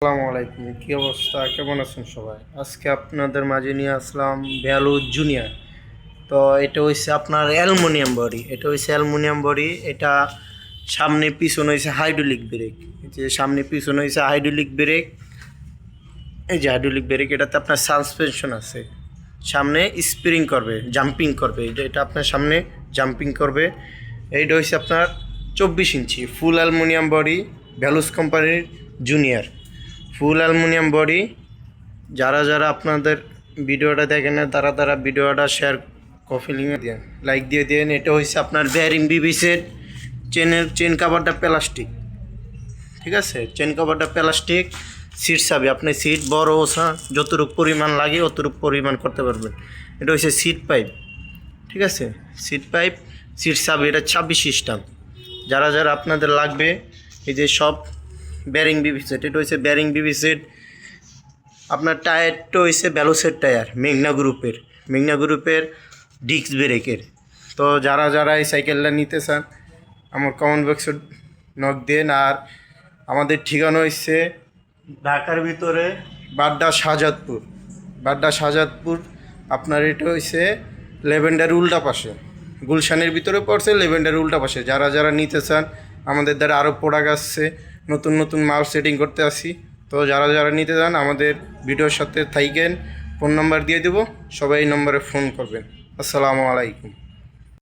আসসালামু আলাইকুম, কী অবস্থা, কেমন আছেন সবাই? আজকে আপনাদের মাঝে নিয়ে আসলাম ভ্যালু জুনিয়র। তো এটা হচ্ছে আপনার অ্যালুমিনিয়াম বডি। এটা সামনে পিছনে হয়েছে হাইড্রোলিক ব্রেক। এই যে সামনে পিছনে হয়েছে হাইড্রোলিক ব্রেক। এই যে হাইড্রোলিক ব্রেক, এটাতে আপনার সাসপেনশন আছে, সামনে স্প্রিং করবে, জাম্পিং করবে। এটা আপনার সামনে জাম্পিং করবে। এইটা হচ্ছে আপনার 24 ইঞ্চি ফুল অ্যালুমিনিয়াম বডি, ভ্যালুস কোম্পানির জুনিয়র ফুল অ্যালুমিনিয়াম বডি। যারা যারা আপনাদের ভিডিওটা দেখেন না, তারা ভিডিওটা শেয়ার কফিলিংয়ে দেন, লাইক দিয়ে দেন। এটা হচ্ছে আপনার বেয়ারিং বিবি সেট। চেন কাভারটা প্লাস্টিক, ঠিক আছে? Chain কাভারটা plastic. সিট চাবি, আপনি সিট বড় ওসা যতটুকু পরিমাণ লাগে অতটুকু পরিমাণ করতে পারবেন। এটা হচ্ছে সিট পাইপ, ঠিক আছে? সিট পাইপ, সিট চাবি, এটা 26 সিস্টেম। যারা যারা আপনাদের লাগবে, এই যে সব বেয়ারিং বিবি সেট। এটা হচ্ছে বেয়ারিং বিবি সেট। আপনার টায়ারটা হয়েছে ভ্যালোসের টায়ার, মেঘনা গ্রুপের ডিস্ক ব্রেকের। তো যারা যারা এই সাইকেলটা নিতে চান, আমার কমেন্ট বক্সে নক দেন। আর আমাদের ঠিকানা হচ্ছে ঢাকার ভিতরে বাড্ডা শাহজাদপুর। আপনার এটা হচ্ছে লেভেন্ডার উল্টা পাশে, গুলশানের ভিতরে পড়ছে, লেভেন্ডার উল্টা পাশে। যারা যারা নিতে চান, আমাদের দ্বারা আরও প্রোডাক্ট আসছে, নতুন নতুন মাল সেটিং করতে আসি। তো যারা যারা নিতে চান, আমাদের ভিডিওর সাথে থাইকেন, ফোন নাম্বার দিয়ে দেবো, সবাই এই নম্বরে ফোন করবেন। আসসালামু আলাইকুম।